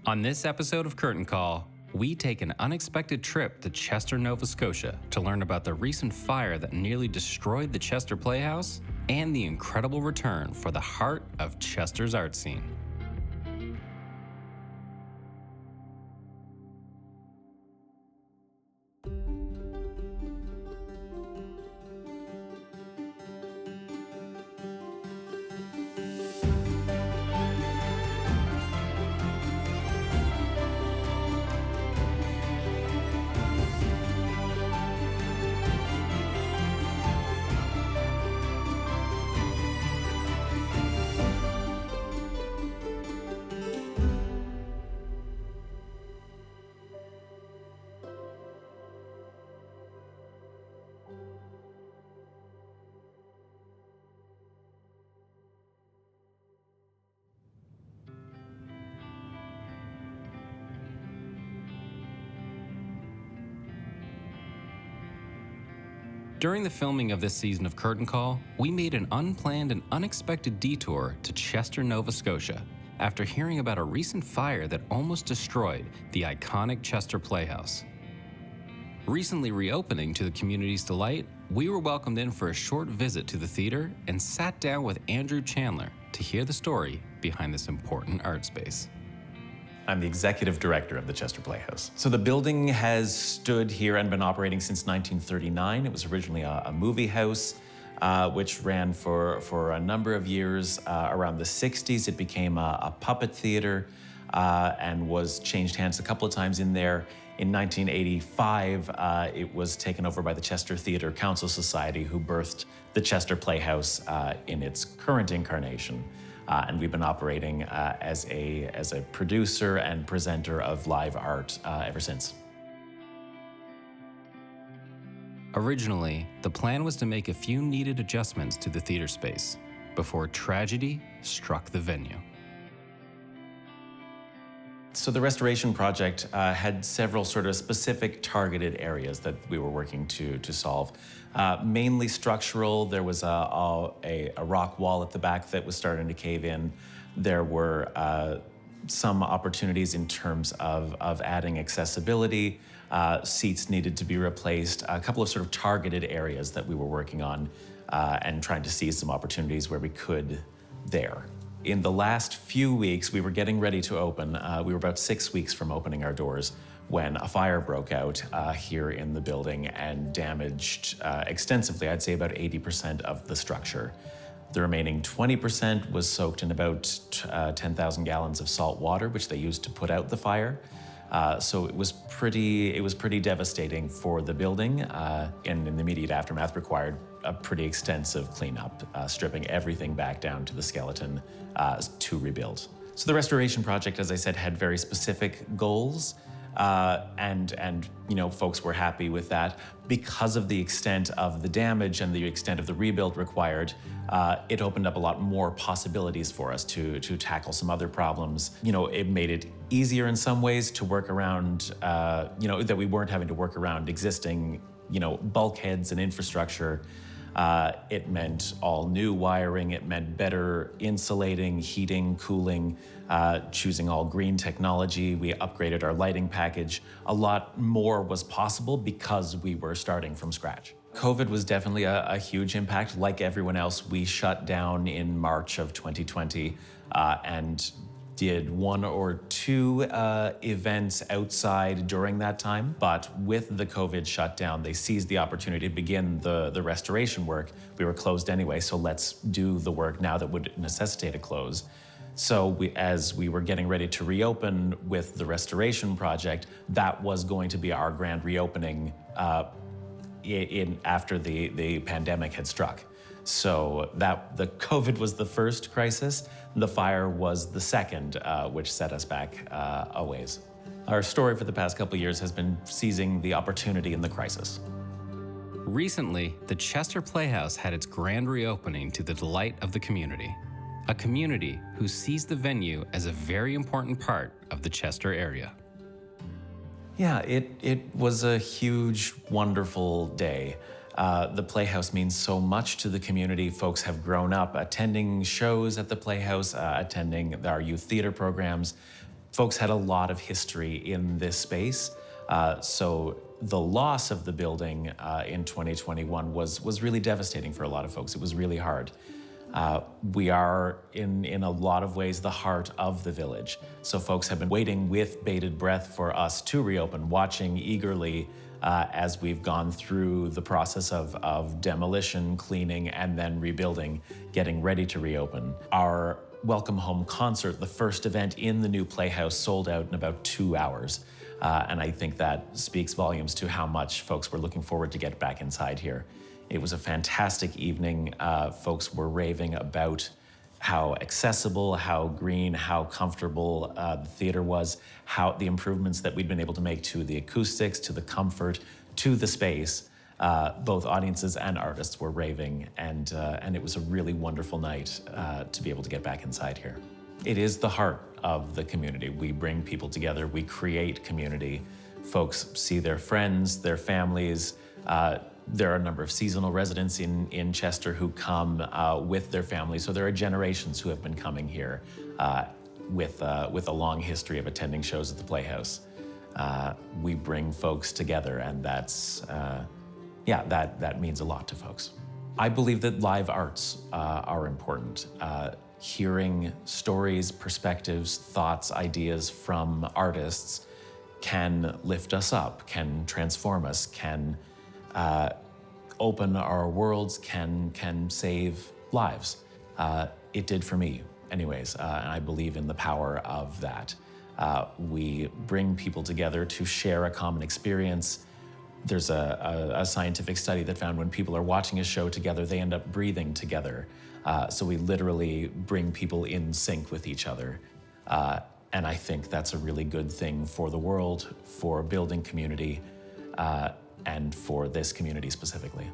On this episode of Curtain Call, we take an unexpected trip to Chester, Nova Scotia to learn about the recent fire that nearly destroyed the Chester Playhouse and the incredible return for the heart of Chester's art scene. During the filming of this season of Curtain Call, we made an unplanned and unexpected detour to Chester, Nova Scotia, after hearing about a recent fire that almost destroyed the iconic Chester Playhouse. Recently reopening to the community's delight, we were welcomed in for a short visit to the theater and sat down with Andrew Chandler to hear the story behind this important art space. I'm the executive director of the Chester Playhouse. So the building has stood here and been operating since 1939. It was originally a movie house, which ran for a number of years. Around the 60s, it became a puppet theater and was changed hands a couple of times in there. In 1985, it was taken over by the Chester Theatre Council Society, who birthed the Chester Playhouse in its current incarnation. And we've been operating as a producer and presenter of live art ever since. Originally, the plan was to make a few needed adjustments to the theater space before tragedy struck the venue. So the restoration project had several sort of specific targeted areas that we were working to solve. Mainly structural. There was a rock wall at the back that was starting to cave in. There were some opportunities in terms of adding accessibility. Seats needed to be replaced. A couple of sort of targeted areas that we were working on and trying to seize some opportunities where we could there. In the last few weeks, we were getting ready to open. We were about 6 weeks from opening our doors when a fire broke out here in the building and damaged extensively, I'd say about 80% of the structure. The remaining 20% was soaked in about 10,000 gallons of salt water, which they used to put out the fire. So it was pretty devastating for the building, and in the immediate aftermath required a pretty extensive cleanup, stripping everything back down to the skeleton to rebuild. So the restoration project, as I said, had very specific goals, and you know, folks were happy with that. Because of the extent of the damage and the extent of the rebuild required, it opened up a lot more possibilities for us to tackle some other problems. You know, it made it easier in some ways to work around, you know, that we weren't having to work around existing, you know, bulkheads and infrastructure. It meant all new wiring. It meant better insulating, heating, cooling, choosing all green technology. We upgraded our lighting package. A lot more was possible because we were starting from scratch. COVID was definitely a huge impact. Like everyone else, we shut down in March of 2020 and did one or two events outside during that time. But with the COVID shutdown, they seized the opportunity to begin the restoration work. We were closed anyway, so let's do the work now that would necessitate a close. So as we were getting ready to reopen with the restoration project, that was going to be our grand reopening after the pandemic had struck. So the COVID was the first crisis, the fire was the second, which set us back a ways. Our story for the past couple of years has been seizing the opportunity in the crisis. Recently, the Chester Playhouse had its grand reopening to the delight of the community. A community who sees the venue as a very important part of the Chester area. Yeah, it was a huge, wonderful day. The Playhouse means so much to the community. Folks have grown up attending shows at the Playhouse, attending our youth theater programs. Folks had a lot of history in this space, so the loss of the building in 2021 was really devastating for a lot of folks. It was really hard. We are, in a lot of ways, the heart of the village. So folks have been waiting with bated breath for us to reopen, watching eagerly as we've gone through the process of demolition, cleaning, and then rebuilding, getting ready to reopen. Our Welcome Home concert, the first event in the new Playhouse, sold out in about 2 hours. And I think that speaks volumes to how much folks were looking forward to get back inside here. It was a fantastic evening. Folks were raving about how accessible, how green, how comfortable the theater was, how the improvements that we'd been able to make to the acoustics, to the comfort, to the space. Both audiences and artists were raving, and it was a really wonderful night to be able to get back inside here. It is the heart of the community. We bring people together, we create community. Folks see their friends, their families. There are a number of seasonal residents in Chester who come with their families, so there are generations who have been coming here with a long history of attending shows at the Playhouse. We bring folks together, and that's, that means a lot to folks. I believe that live arts are important. Hearing stories, perspectives, thoughts, ideas from artists can lift us up, can transform us, can open our worlds, can save lives. It did for me, anyways, and I believe in the power of that. We bring people together to share a common experience. There's a scientific study that found when people are watching a show together, they end up breathing together. So we literally bring people in sync with each other. And I think that's a really good thing for the world, for building community, and for this community specifically.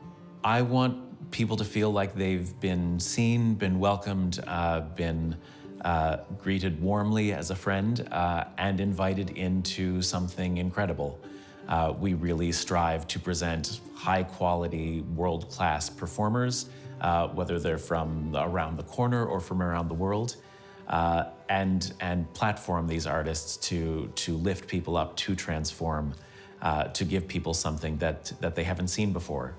I want people to feel like they've been seen, been welcomed, been greeted warmly as a friend, and invited into something incredible. We really strive to present high-quality, world-class performers, whether they're from around the corner or from around the world, and platform these artists to lift people up, to transform, to give people something that they haven't seen before.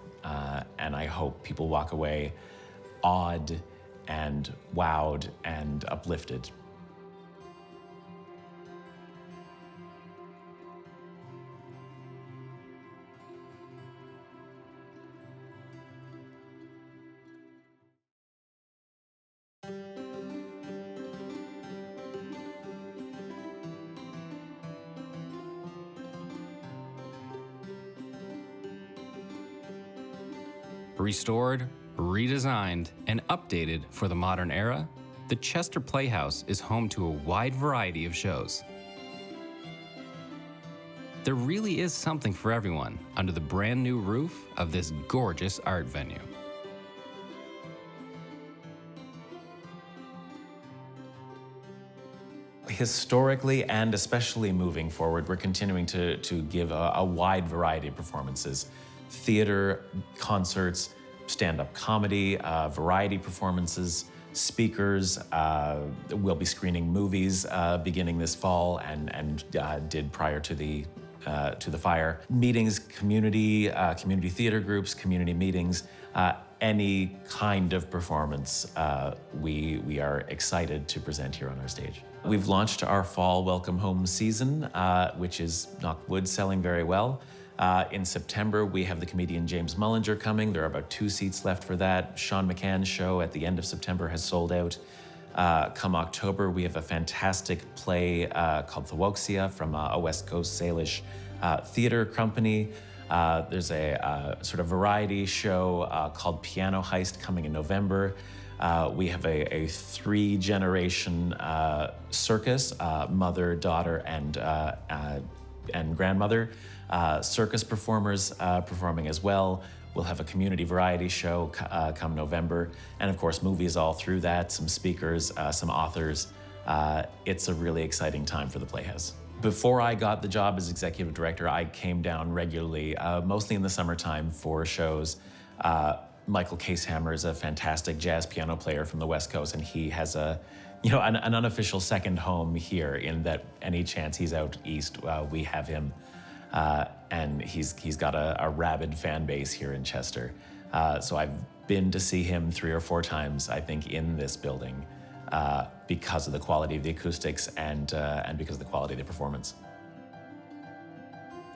And I hope people walk away awed and wowed and uplifted. Restored, redesigned, and updated for the modern era, the Chester Playhouse is home to a wide variety of shows. There really is something for everyone under the brand new roof of this gorgeous art venue. Historically, and especially moving forward, we're continuing to give a wide variety of performances. Theater, concerts, stand-up comedy, variety performances, speakers. We'll be screening movies beginning this fall and did prior to the fire. Meetings, community theater groups, community meetings, any kind of performance we are excited to present here on our stage. We've launched our fall Welcome Home season, which is, knock wood, selling very well. In September, we have the comedian James Mullinger coming. There are about 2 seats left for that. Sean McCann's show at the end of September has sold out. Come October, we have a fantastic play called Scotia from a West Coast Salish theater company. There's a sort of variety show called Piano Heist coming in November. We have a 3-generation circus, mother, daughter, and grandmother. Circus performers performing as well. We'll have a community variety show come November. And of course, movies all through that, some speakers, some authors. It's a really exciting time for the Playhouse. Before I got the job as executive director, I came down regularly, mostly in the summertime for shows. Michael Casehammer is a fantastic jazz piano player from the West Coast, and he has a an unofficial second home here, in that any chance he's out east, we have him. And he's got a rabid fan base here in Chester. So I've been to see him 3 or 4 times, I think, in this building, because of the quality of the acoustics and because of the quality of the performance.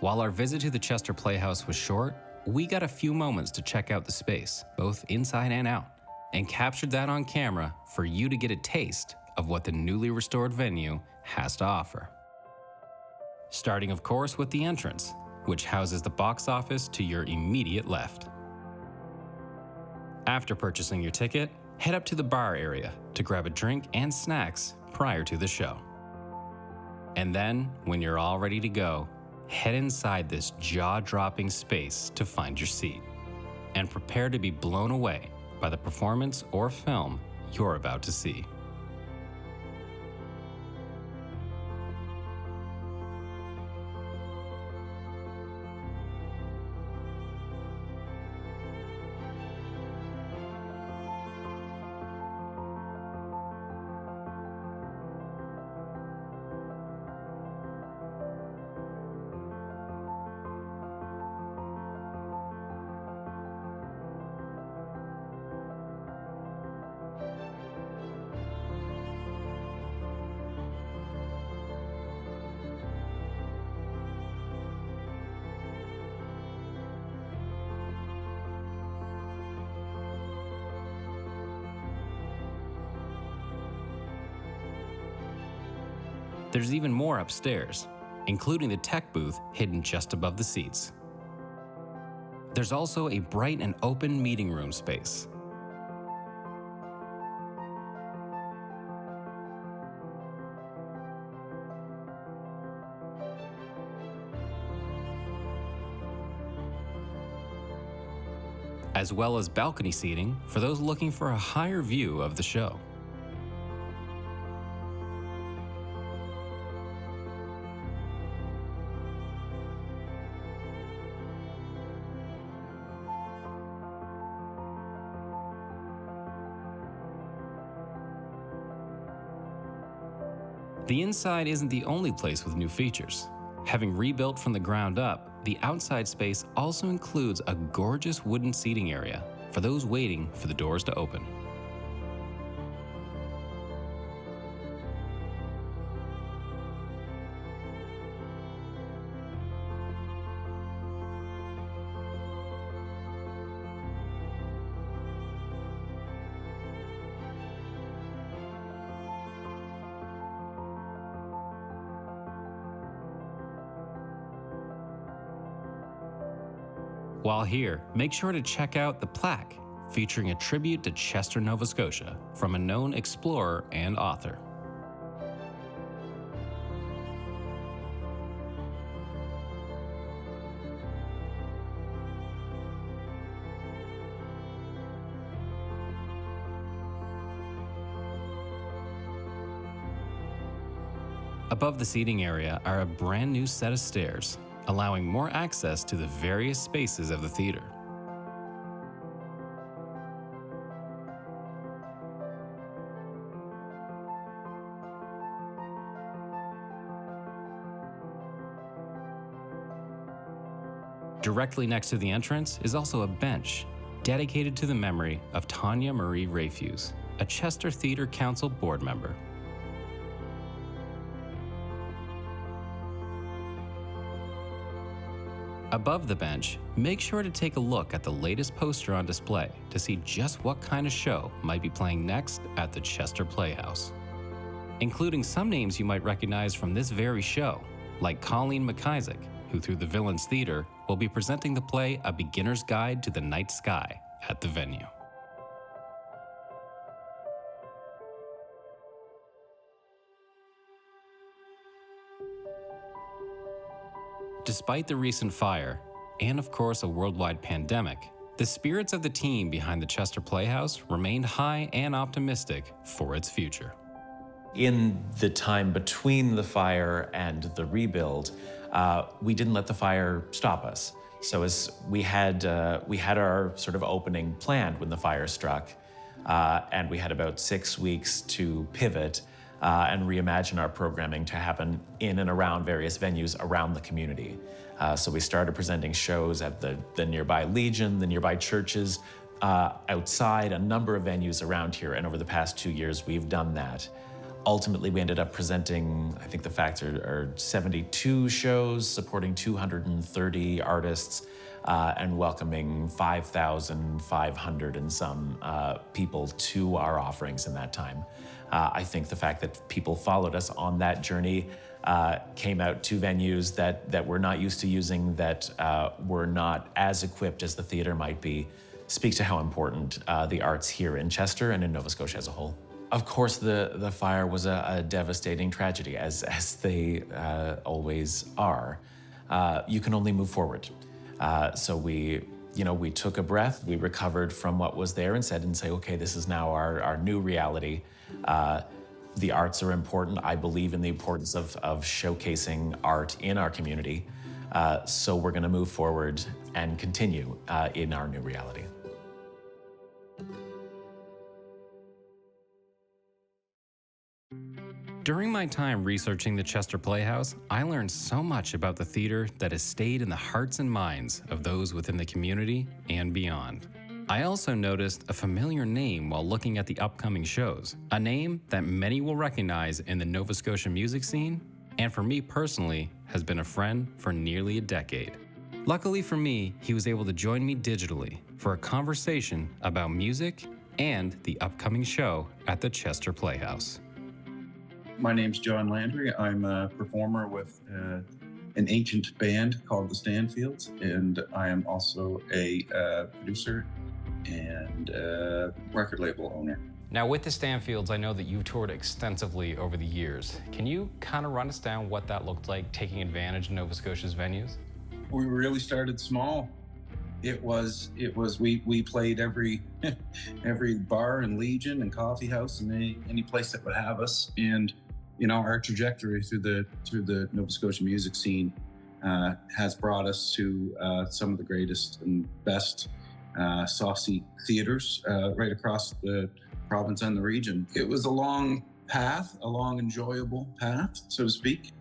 While our visit to the Chester Playhouse was short, we got a few moments to check out the space, both inside and out, and captured that on camera for you to get a taste of what the newly restored venue has to offer. Starting, of course, with the entrance, which houses the box office to your immediate left. After purchasing your ticket, head up to the bar area to grab a drink and snacks prior to the show. And then, when you're all ready to go, head inside this jaw-dropping space to find your seat, and prepare to be blown away by the performance or film you're about to see. There's even more upstairs, including the tech booth hidden just above the seats. There's also a bright and open meeting room space. As well as balcony seating for those looking for a higher view of the show. The inside isn't the only place with new features. Having rebuilt from the ground up, the outside space also includes a gorgeous wooden seating area for those waiting for the doors to open. While here, make sure to check out the plaque featuring a tribute to Chester, Nova Scotia from a known explorer and author. Above the seating area are a brand new set of stairs, allowing more access to the various spaces of the theater. Directly next to the entrance is also a bench dedicated to the memory of Tanya Marie Rayfuse, a Chester Theatre Council board member. Above the bench, make sure to take a look at the latest poster on display to see just what kind of show might be playing next at the Chester Playhouse, including some names you might recognize from this very show, like Colleen McIsaac, who through the Villains Theatre will be presenting the play A Beginner's Guide to the Night Sky at the venue. Despite the recent fire, and of course a worldwide pandemic, the spirits of the team behind the Chester Playhouse remained high and optimistic for its future. In the time between the fire and the rebuild, we didn't let the fire stop us. So as we had our sort of opening planned when the fire struck, and we had about 6 weeks to pivot and reimagine our programming to happen in and around various venues around the community. So we started presenting shows at the nearby Legion, the nearby churches, outside a number of venues around here, and over the past 2 years, we've done that. Ultimately, we ended up presenting, I think the facts are 72 shows, supporting 230 artists, and welcoming 5,500 and some people to our offerings in that time. I think the fact that people followed us on that journey, came out to venues that we're not used to using, that were not as equipped as the theater might be, speaks to how important the arts here in Chester and in Nova Scotia as a whole. Of course, the fire was a devastating tragedy, as they always are. You can only move forward. So we took a breath, we recovered from what was there and say, okay, this is now our new reality. The arts are important. I believe in the importance of showcasing art in our community. So we're gonna move forward and continue in our new reality. During my time researching the Chester Playhouse, I learned so much about the theater that has stayed in the hearts and minds of those within the community and beyond. I also noticed a familiar name while looking at the upcoming shows, a name that many will recognize in the Nova Scotia music scene, and for me personally, has been a friend for nearly a decade. Luckily for me, he was able to join me digitally for a conversation about music and the upcoming show at the Chester Playhouse. My name's John Landry. I'm a performer with an ancient band called the Stanfields, and I am also a producer and record label owner. Now with the Stanfields, I know that you've toured extensively over the years. Can you kind of run us down what that looked like, taking advantage of Nova Scotia's venues? We really started small. We played every bar and Legion and coffee house and any place that would have us. And our trajectory through the Nova Scotia music scene has brought us to some of the greatest and best soft seat theaters right across the province and the region. It was a long path, a long enjoyable path, so to speak.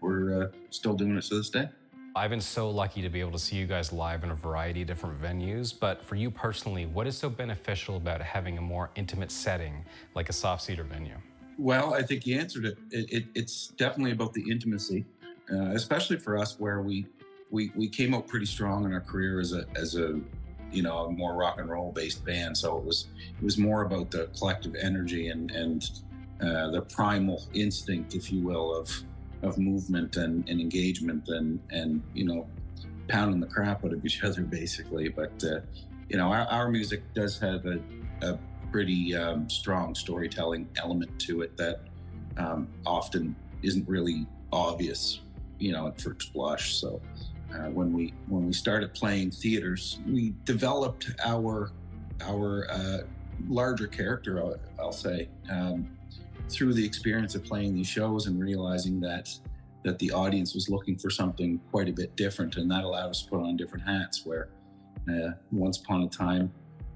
We're still doing it to this day. I've been so lucky to be able to see you guys live in a variety of different venues, but for you personally, what is so beneficial about having a more intimate setting like a soft seater venue? Well, I think you answered it. It's definitely about the intimacy, especially for us, where we came out pretty strong in our career as a more rock and roll based band. So it was more about the collective energy and the primal instinct, if you will, of movement and engagement and pounding the crap out of each other, basically. But our music does have a pretty strong storytelling element to it that often isn't really obvious, at first blush. So when we started playing theaters, we developed our larger character, I'll say, through the experience of playing these shows and realizing that the audience was looking for something quite a bit different, and that allowed us to put on different hats. Where once upon a time,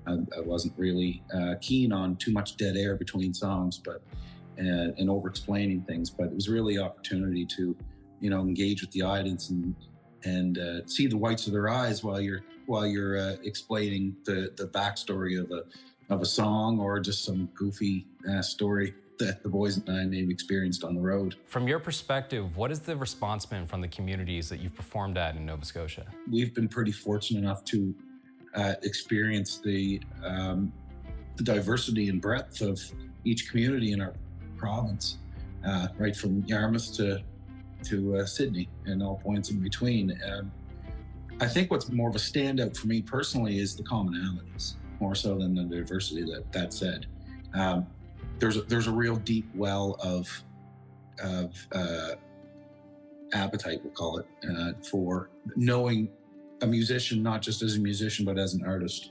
I wasn't really keen on too much dead air between songs, and over-explaining things. But it was really an opportunity to, engage with the audience and see the whites of their eyes while you're explaining the backstory of a song or just some goofy story that the boys and I may have experienced on the road. From your perspective, what has the response been from the communities that you've performed at in Nova Scotia? We've been pretty fortunate enough to experience the diversity and breadth of each community in our province, right from Yarmouth to Sydney and all points in between. I think what's more of a standout for me personally is the commonalities, more so than the diversity. That said, there's a real deep well of appetite, we'll call it, for knowing a musician, not just as a musician, but as an artist.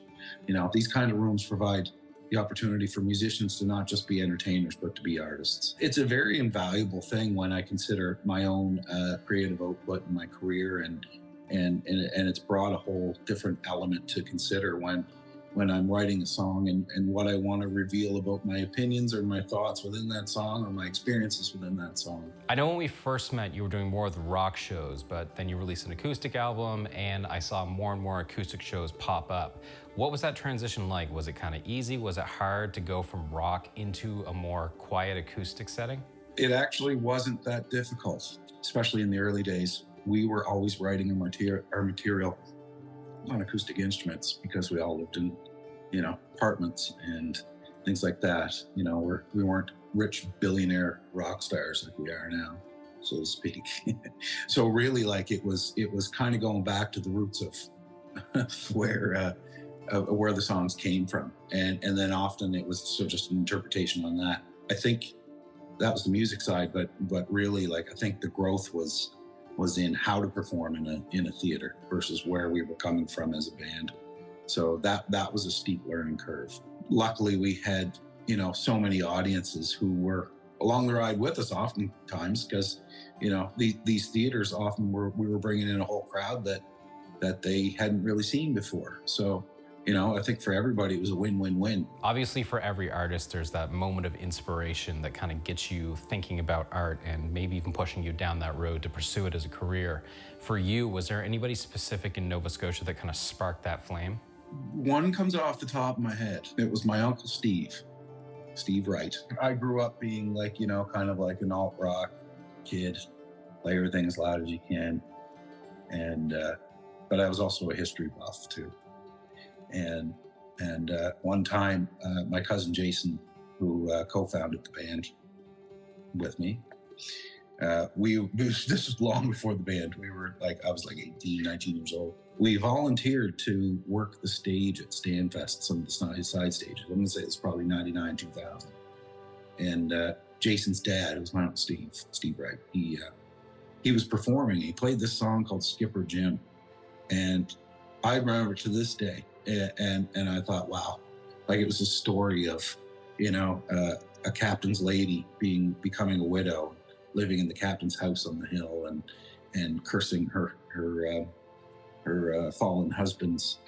These kind of rooms provide the opportunity for musicians to not just be entertainers, but to be artists. It's a very invaluable thing when I consider my own creative output in my career, and it's brought a whole different element to consider when when I'm writing a song and what I want to reveal about my opinions or my thoughts within that song or my experiences within that song. I know when we first met, you were doing more of the rock shows, but then you released an acoustic album, and I saw more and more acoustic shows pop up. What was that transition like? Was it kind of easy? Was it hard to go from rock into a more quiet acoustic setting? It actually wasn't that difficult, especially in the early days. We were always writing our material on acoustic instruments because we all lived in, apartments and things like that. We weren't rich billionaire rock stars like we are now, so to speak. So really, like it was kind of going back to the roots of where the songs came from, and then often it was just an interpretation on that. I think that was the music side, but really, like I think the growth was in how to perform in a theater versus where we were coming from as a band. So that was a steep learning curve. Luckily, we had so many audiences who were along the ride with us oftentimes, because these theaters often we were bringing in a whole crowd that they hadn't really seen before. So I think for everybody, it was a win-win-win. Obviously, for every artist, there's that moment of inspiration that kind of gets you thinking about art and maybe even pushing you down that road to pursue it as a career. For you, was there anybody specific in Nova Scotia that kind of sparked that flame? One comes off the top of my head. It was my uncle Steve Wright. I grew up being like, kind of like an alt rock kid, play everything as loud as you can. And, but I was also a history buff too. And one time, my cousin Jason, who co-founded the band with me, this was long before the band. I was like 18, 19 years old. We volunteered to work the stage at Stanfest, some of the side stages. I'm gonna say it's probably 99, 2000. And Jason's dad, it was my uncle Steve Wright, he was performing. He played this song called Skipper Jim. And I remember to this day, and I thought, wow, like it was a story of, a captain's lady becoming a widow, living in the captain's house on the hill and cursing her fallen husband's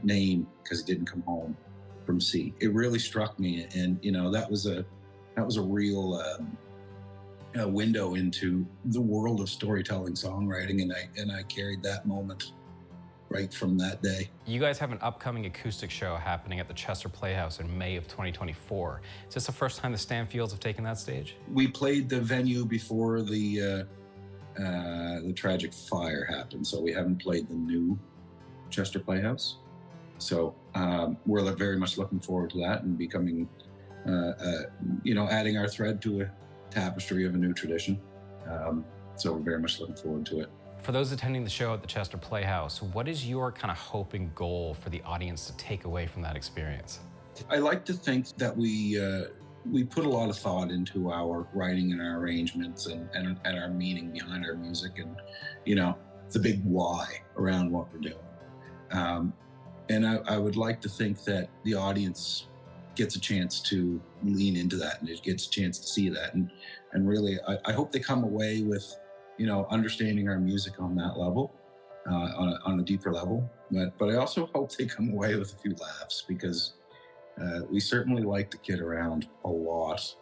name because he didn't come home from sea. It really struck me, and that was a real window into the world of storytelling, songwriting, and I carried that moment right from that day. You guys have an upcoming acoustic show happening at the Chester Playhouse in May of 2024. Is this the first time the Stanfields have taken that stage? We played the venue before the tragic fire happened, so we haven't played the new Chester Playhouse. So we're very much looking forward to that and becoming, adding our thread to a tapestry of a new tradition. So we're very much looking forward to it. For those attending the show at the Chester Playhouse, what is your kind of hope and goal for the audience to take away from that experience? I like to think that we put a lot of thought into our writing and our arrangements and our meaning behind our music and, the big why around what we're doing. And I would like to think that the audience gets a chance to lean into that and it gets a chance to see that. And really, I hope they come away with, understanding our music on that level, on a deeper level. But I also hope they come away with a few laughs because we certainly like to kid around a lot.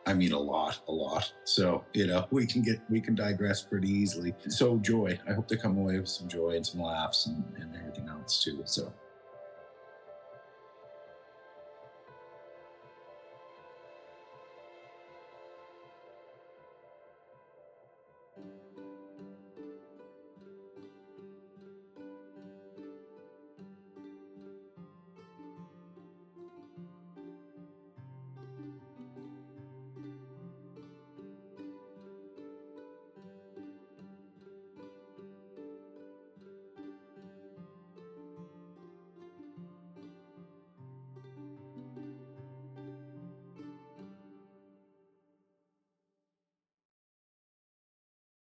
I mean, a lot. So, we can digress pretty easily. So joy, I hope they come away with some joy and some laughs and everything else too. So.